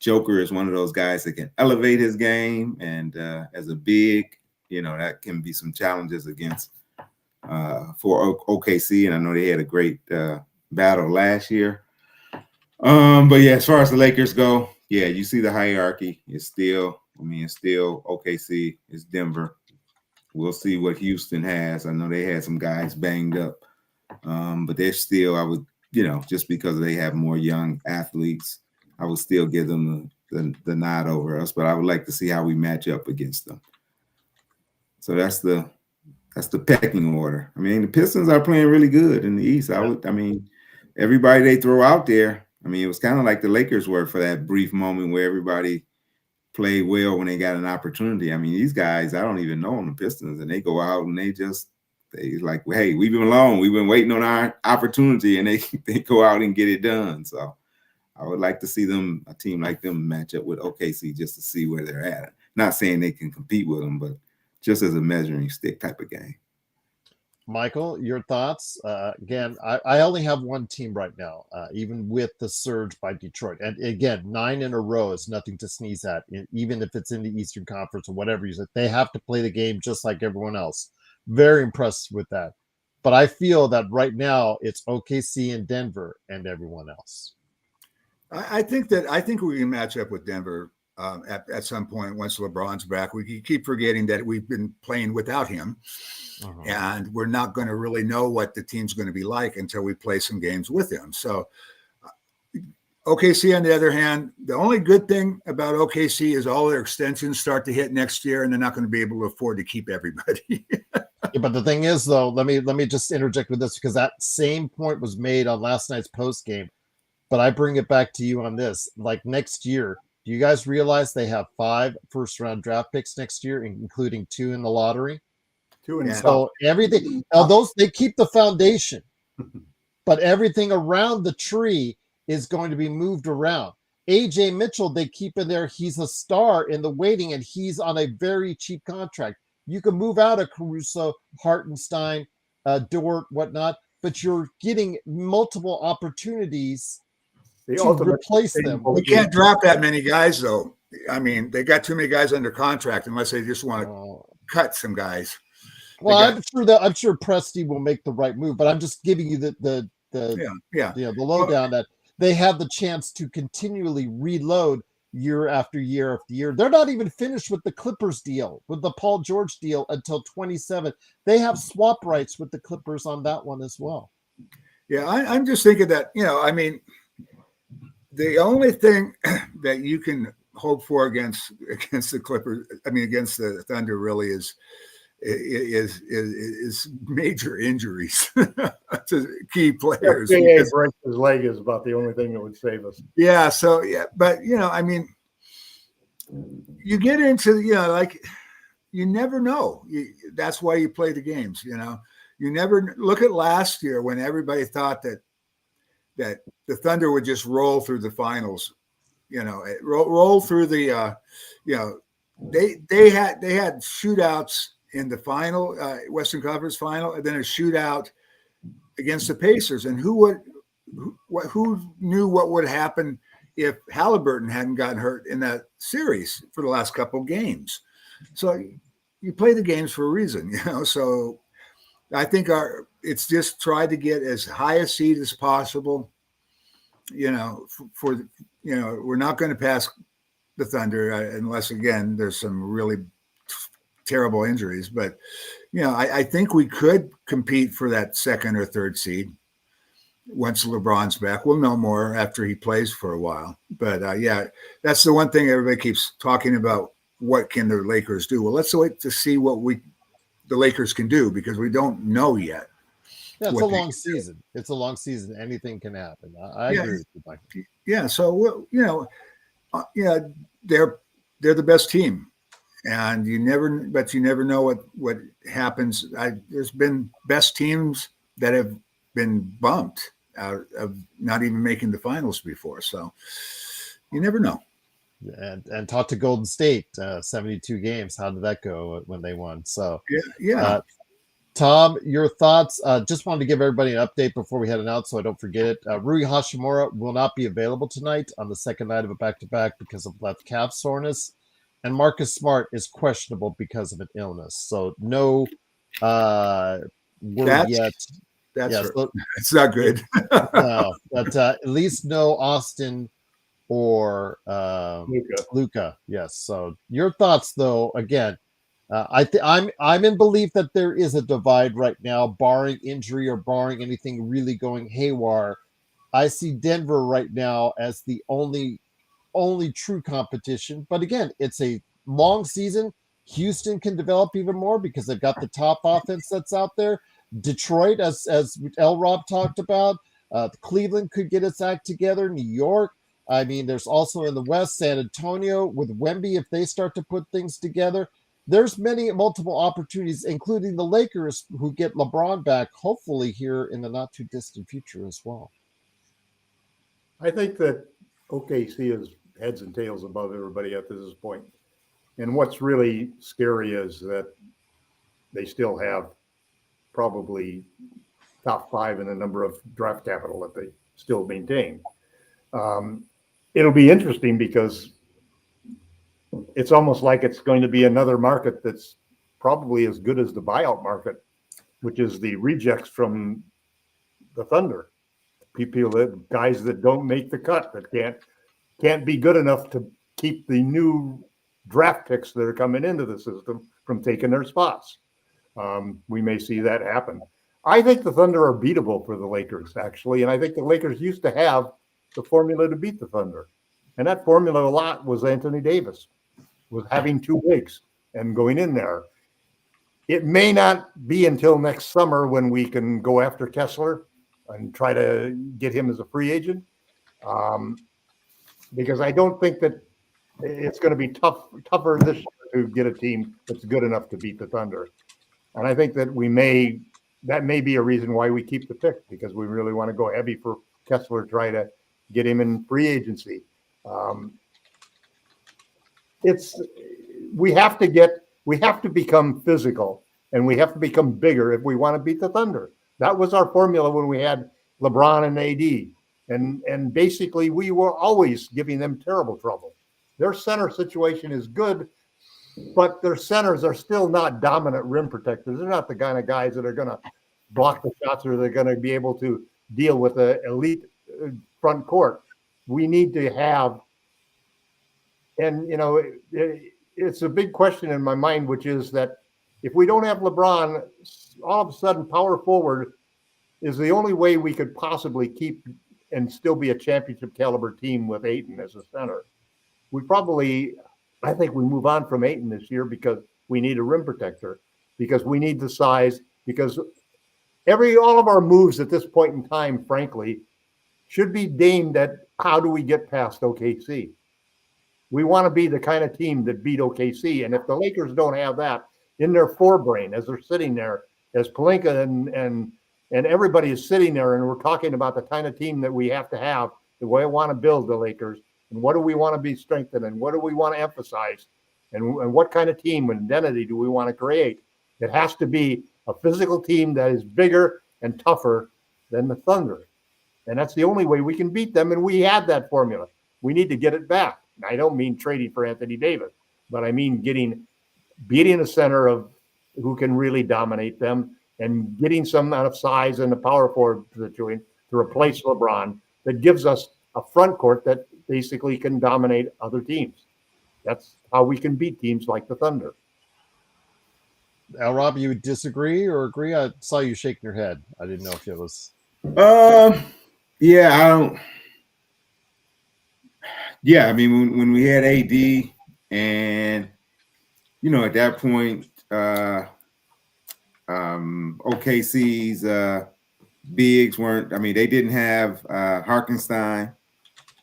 Joker is one of those guys that can elevate his game, and as a big, that can be some challenges against for OKC. And I know they had a great battle last year. But yeah, as far as the Lakers go, yeah, you see the hierarchy. It's still OKC. It's Denver. We'll see what Houston has. I know they had some guys banged up, but they're still. Just because they have more young athletes, I would still give them the nod over us. But I would like to see how we match up against them. So that's the pecking order. I mean, the Pistons are playing really good in the East. Everybody they throw out there. I mean, it was kind of like the Lakers were for that brief moment where everybody played well when they got an opportunity. I mean, these guys, I don't even know on the Pistons, and they go out and they like, hey, we've been alone. We've been waiting on our opportunity, and they go out and get it done. So I would like to see a team like them match up with OKC just to see where they're at. Not saying they can compete with them, but just as a measuring stick type of game. Michael, your thoughts? Again, I only have one team right now, even with the surge by Detroit. And again, 9 in a row is nothing to sneeze at, even if it's in the Eastern Conference or whatever you said. They have to play the game just like everyone else. Very impressed with that. But I feel that right now it's OKC and Denver and everyone else. I think we can match up with Denver at some point once LeBron's back. We keep forgetting that we've been playing without him. And we're not going to really know what the team's going to be like until we play some games with him. So OKC, on the other hand, the only good thing about OKC is all their extensions start to hit next year, and they're not going to be able to afford to keep everybody. Yeah, but the thing is, though, let me just interject with this, because that same point was made on last night's post game. But I bring it back to you on this. Like next year, do you guys realize they have 5 first-round draft picks next year, including 2 in the lottery? 2 and So everything, now those, they keep the foundation, but everything around the tree is going to be moved around. AJ Mitchell, they keep in there. He's a star in the waiting, and he's on a very cheap contract. You can move out of Caruso, Hartenstein, Dort, whatnot, but you're getting multiple opportunities to replace them. We can't draft that many guys, though. I mean, they got too many guys under contract unless they just want to cut some guys. Well, I'm sure Presti will make the right move, but I'm just giving you the lowdown that they have the chance to continually reload year after year after year. They're not even finished with the Clippers deal, with the Paul George deal until 27. They have swap rights with the Clippers on that one as well. Yeah, I'm just thinking that, I mean, the only thing that you can hope for against the Clippers, I mean, against the Thunder, really is major injuries to key players. Breaks his leg is about the only thing that would save us. Yeah. So but I mean, you get into like you never know. That's why you play the games. You never look at last year when everybody thought that the Thunder would just roll through the finals. Roll through the. They had shootouts in the final Western Conference final, and then a shootout against the Pacers. And who knew what would happen if Halliburton hadn't gotten hurt in that series for the last couple of games? So you play the games for a reason, So I think it's just try to get as high a seed as possible. We're not going to pass the Thunder unless, again, there's some really terrible injuries. But, I think we could compete for that second or third seed once LeBron's back. We'll know more after he plays for a while. But, that's the one thing everybody keeps talking about. What can the Lakers do? Well, let's wait to see what the Lakers can do, because we don't know yet. Yeah, it's a long season. It's a long season. Anything can happen. I agree with you, Mike. Yeah. So, they're the best team, and you never know what happens. There's been best teams that have been bumped out of not even making the finals before. So you never know. And talk to Golden State, 72 games. How did that go when they won? So yeah. Tom, your thoughts? Just wanted to give everybody an update before we head out, so I don't forget it. Rui Hashimura will not be available tonight on the second night of a back-to-back because of left calf soreness, and Marcus Smart is questionable because of an illness. So no word yet. It's not good. No, but at least no Austin or Luka. Yes. So your thoughts, though, again. I'm in belief that there is a divide right now, barring injury or barring anything really going haywire. I see Denver right now as the only true competition. But again, it's a long season. Houston can develop even more because they've got the top offense that's out there. Detroit, as L. Rob talked about, Cleveland could get its act together. New York. I mean, there's also in the West, San Antonio with Wemby, if they start to put things together. There's multiple opportunities, including the Lakers, who get LeBron back, hopefully here in the not too distant future as well. I think that OKC is heads and tails above everybody at this point. And what's really scary is that they still have probably top 5 in the number of draft capital that they still maintain. It'll be interesting because it's almost like it's going to be another market that's probably as good as the buyout market, which is the rejects from the Thunder. Guys that don't make the cut, that can't be good enough to keep the new draft picks that are coming into the system from taking their spots. We may see that happen. I think the Thunder are beatable for the Lakers, actually, and I think the Lakers used to have the formula to beat the Thunder. And that formula a lot was Anthony Davis, was having 2 bigs and going in there. It may not be until next summer when we can go after Kessler and try to get him as a free agent. because I don't think that it's going to be tougher this year to get a team that's good enough to beat the Thunder. And I think that that may be a reason why we keep the pick, because we really want to go heavy for Kessler, try to get him in free agency. We have to become physical, and we have to become bigger if we want to beat the Thunder. That was our formula when we had LeBron and AD. And basically we were always giving them terrible trouble. Their center situation is good, but their centers are still not dominant rim protectors. They're not the kind of guys that are going to block the shots, or they're going to be able to deal with an elite front court. We need to have, and it's a big question in my mind, which is that if we don't have LeBron, all of a sudden power forward is the only way we could possibly keep and still be a championship caliber team with Ayton as a center. I think we move on from Ayton this year because we need a rim protector, because we need the size, because all of our moves at this point in time, frankly, should be aimed at how do we get past OKC. We want to be the kind of team that beat OKC. And if the Lakers don't have that in their forebrain as they're sitting there, as Pelinka and everybody is sitting there, and we're talking about the kind of team that we have to have, the way I want to build the Lakers, and what do we want to be strengthened, and what do we want to emphasize, and what kind of team and identity do we want to create? It has to be a physical team that is bigger and tougher than the Thunder. And that's the only way we can beat them, and we had that formula. We need to get it back. I don't mean trading for Anthony Davis, but I mean beating a center of who can really dominate them, and getting some amount of size in the power forward position to replace LeBron that gives us a front court that basically can dominate other teams. That's how we can beat teams like the Thunder. Al Rob, you disagree or agree? I saw you shaking your head. I didn't know if it was. Yeah, I don't. Yeah, I mean, when we had AD, and at that point, OKC's bigs weren't. I mean, they didn't have Hartenstein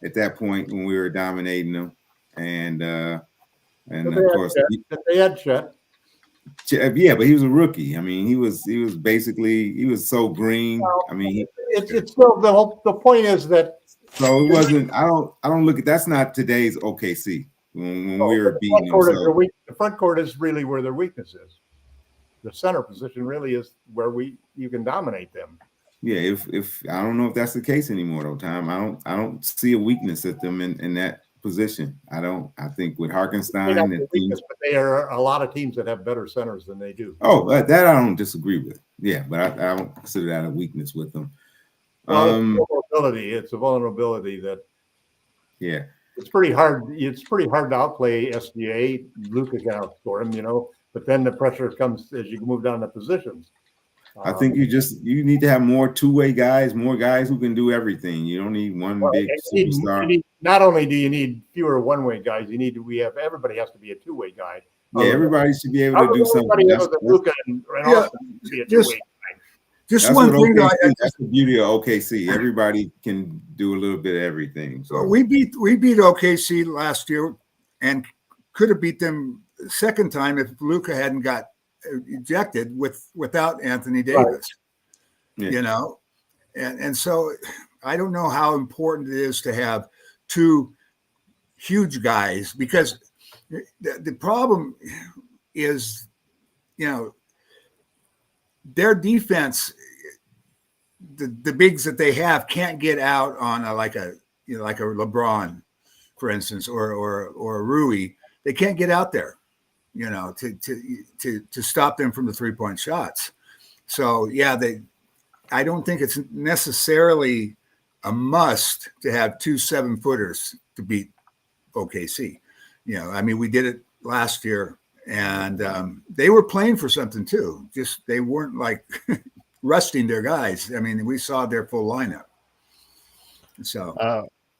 at that point when we were dominating them, and of course they had Chet. Yeah, but he was a rookie. I mean, he was so green. Well, I mean, it's still the point is that. So it wasn't. I don't look at. That's not today's OKC when we were beating them. The front court is really where their weakness is. The center position really is where you can dominate them. Yeah, if I don't know if that's the case anymore though, Tom. I don't see a weakness at them in that position. I don't. I think with Hartenstein and teams, but there are a lot of teams that have better centers than they do. Oh, that I don't disagree with. Yeah, but I don't consider that a weakness with them. It's a vulnerability that. Yeah. It's pretty hard. It's pretty hard to outplay SGA. Luka can outscore him, but then the pressure comes as you move down the positions. I think you need to have more two-way guys, more guys who can do everything. You don't need one big superstar. Not only do you need fewer one-way guys, everybody has to be a two-way guy. Yeah, everybody should be able to do something. Just one thing. That's the beauty of OKC. Everybody can do a little bit of everything. So we beat OKC last year, and could have beat them the second time if Luka hadn't got ejected without Anthony Davis. Right. Yeah. And so I don't know how important it is to have two huge guys, because the problem is, their defense, the bigs that they have can't get out on like a LeBron, for instance, or a Rui. They can't get out there, to stop them from the 3-point shots. So yeah, I don't think it's necessarily a must to have 2 7-footers to beat OKC. I mean, we did it last year, and they were playing for something too. Just they weren't like resting their guys. I mean, we saw their full lineup. So,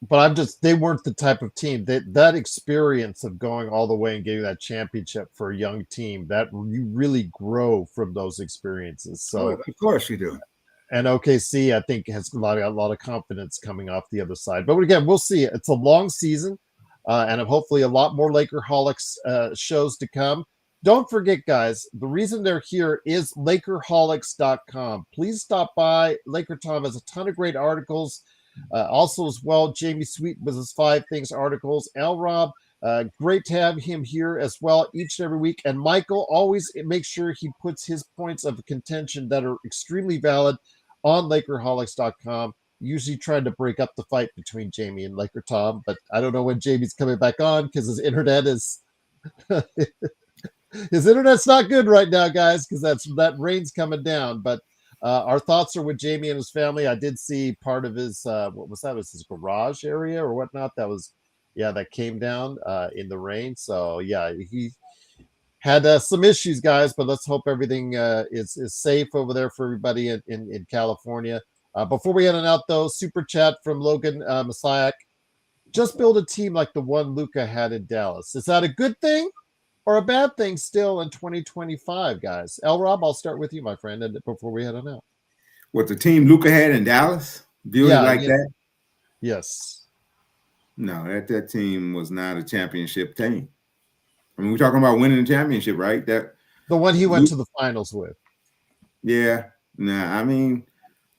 but they weren't the type of team that experience of going all the way and getting that championship for a young team, that you really grow from those experiences. So of course you do. And OKC, I think, has a lot of confidence coming off the other side. But again, we'll see. It's a long season, and hopefully a lot more Lakerholics shows to come. Don't forget, guys, the reason they're here is Lakerholics.com. Please stop by. Laker Tom has a ton of great articles. Also, as well, Jamie Sweet with his 5 Things articles. L. Rob, great to have him here as well each and every week. And Michael, always make sure he puts his points of contention that are extremely valid on Lakerholics.com. Usually trying to break up the fight between Jamie and Laker Tom, but I don't know when Jamie's coming back on because his internet is his internet's not good right now, guys, because that rain's coming down. But our thoughts are with Jamie and his family. I did see part of his what was that? Was his garage area or whatnot? That came down in the rain. So yeah, he had some issues, guys. But let's hope everything is safe over there for everybody in California. Before we head on out, though, super chat from Logan Messiah. Just build a team like the one Luka had in Dallas. Is that a good thing or a bad thing still in 2025, guys? L. Rob, I'll start with you, my friend, and before we head on out. What the team Luka had in Dallas? Build it like that? Yes. No, that team was not a championship team. I mean, we're talking about winning the championship, right? That the one he went to the finals with. Yeah. Nah, I mean,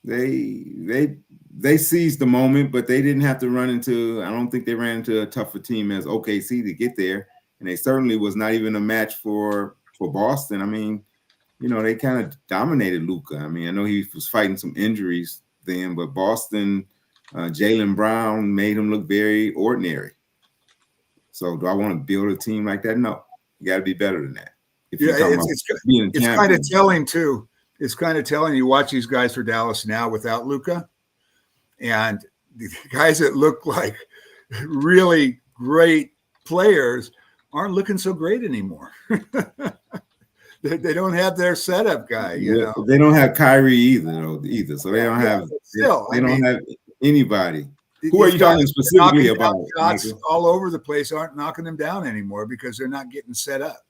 they seized the moment, but they didn't have to run into. I don't think they ran into a tougher team as OKC to get there, and they certainly was not even a match for Boston. I mean, they kind of dominated Luka. I mean, I know he was fighting some injuries then, but Boston. Jaylen Brown made him look very ordinary. So do I want to build a team like that? No, you got to be better than that. It's kind of telling too. It's kind of telling you watch these guys for Dallas now without Luka, and the guys that look like really great players aren't looking so great anymore. They don't have their setup guy. They don't have Kyrie either. So they don't have. They don't have anybody. Who are you talking specifically about? Shots all over the place aren't knocking them down anymore because they're not getting set up.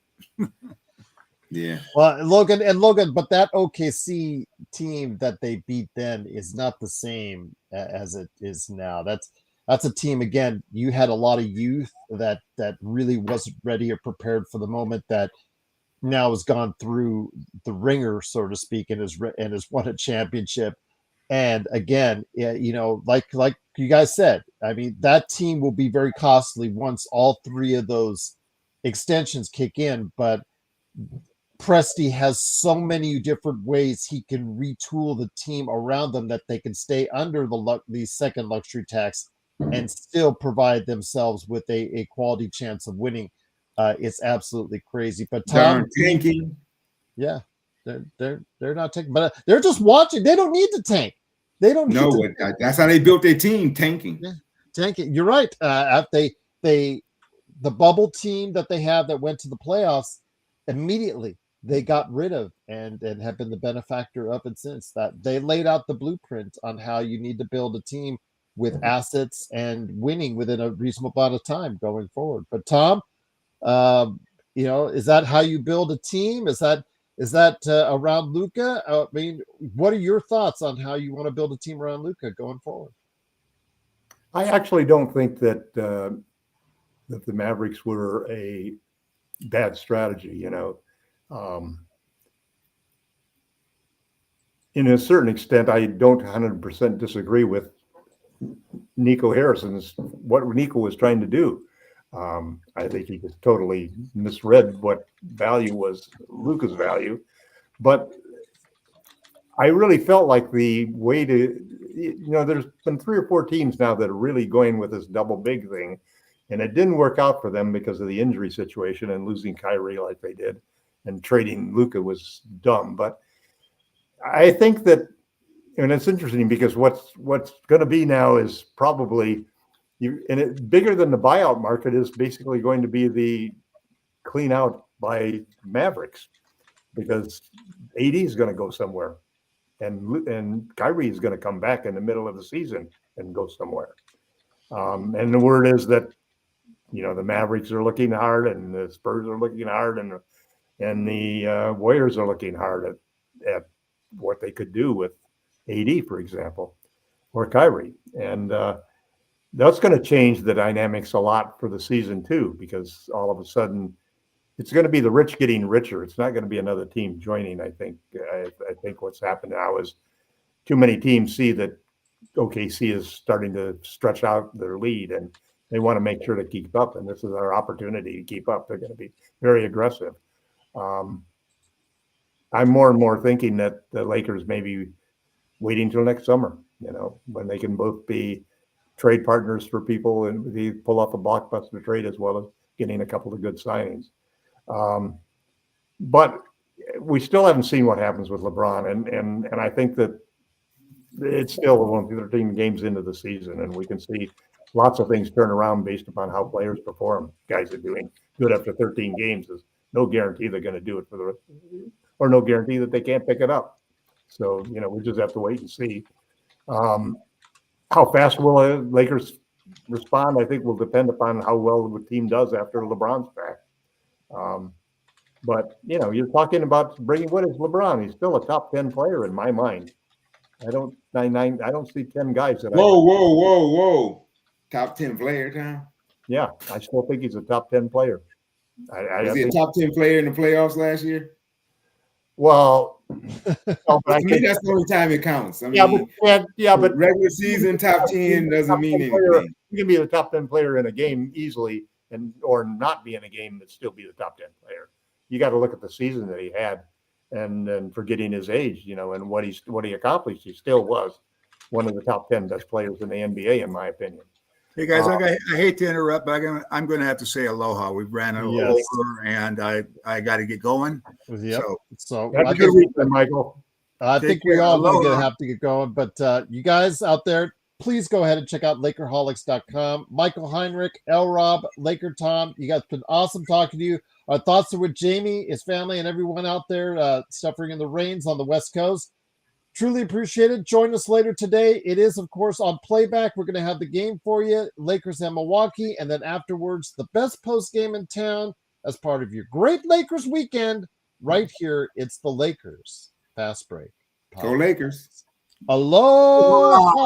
Yeah. Well, Logan, but that OKC team that they beat then is not the same as it is now. That's a team, again, you had a lot of youth that really wasn't ready or prepared for the moment that now has gone through the ringer, so to speak, and has won a championship. And again, like you guys said, I mean, that team will be very costly once all 3 of those extensions kick in. But Presti has so many different ways he can retool the team around them that they can stay under the second luxury tax and still provide themselves with a quality chance of winning. It's absolutely crazy. But Tom, tanking. Yeah. They're not taking, but they're just watching. They don't need to tank. They don't need to. That's how they built their team, tanking. Yeah, tanking. You're right. The bubble team that they have that went to the playoffs immediately they got rid of and have been the benefactor of it since. That they laid out the blueprint on how you need to build a team with assets and winning within a reasonable amount of time going forward. But Tom, is that how you build a team? Is that around Luka? I mean, what are your thoughts on how you want to build a team around Luka going forward? I actually don't think that the Mavericks were a bad strategy. In a certain extent, I don't 100% disagree with Nico what Nico was trying to do. I think he just totally misread what value was Luka's value. But I really felt like the way to, there's been 3 or 4 teams now that are really going with this double big thing. And it didn't work out for them because of the injury situation and losing Kyrie like they did. And trading Luka was dumb. But I think that, and it's interesting because what's going to be now is probably, bigger than the buyout market is basically going to be the clean out by Mavericks, because AD is going to go somewhere, and Kyrie is going to come back in the middle of the season and go somewhere. And the word is that the Mavericks are looking hard, and the Spurs are looking hard, and the Warriors are looking hard at what they could do with AD, for example, or Kyrie. And that's going to change the dynamics a lot for the season too, because all of a sudden it's going to be the rich getting richer. It's not going to be another team joining. I think what's happened now is too many teams see that OKC is starting to stretch out their lead, and they want to make sure to keep up. And this is our opportunity to keep up. They're going to be very aggressive. I'm more and more thinking that the Lakers may be waiting till next summer, when they can both be trade partners for people and they pull off a blockbuster trade as well as getting a couple of good signings. But we still haven't seen what happens with LeBron. And I think that it's still only 13 games into the season, and we can see lots of things turn around based upon how players perform. Guys are doing good after 13 games. There's no guarantee they're going to do it for the rest, or no guarantee that they can't pick it up. So, we just have to wait and see. How fast will the Lakers respond, I think, will depend upon how well the team does after LeBron's back. But, you're talking about bringing, what is LeBron? He's still a top 10 player in my mind. I don't see 10 guys that Whoa. Top 10 player, Tom? Yeah, I still think he's a top 10 player. Was he a top 10 player in the playoffs last year? Well, I mean, that's the only time it counts. I mean, but regular season top 10 doesn't mean anything. You can be the top 10 player in a game easily, or not be in a game but still be the top 10 player. You got to look at the season that he had, and forgetting his age, and what he accomplished. He still was one of the top 10 best players in the NBA, in my opinion. Hey guys, I hate to interrupt, but I'm going to have to say aloha. We've ran over, and I got to get going. Yep. So have a good weekend, Michael. I think we all are going to have to get going. But you guys out there, please go ahead and check out Lakerholics.com. Michael Heinrich, L. Rob, Laker Tom, you guys been awesome talking to you. Our thoughts are with Jamie, his family, and everyone out there suffering in the rains on the West Coast. Truly appreciate it. Join us later today. It is, of course, on playback. We're going to have the game for you, Lakers and Milwaukee, and then afterwards, the best post game in town as part of your great Lakers weekend. Right here, it's the Lakers Fast Break. Go Lakers. Aloha.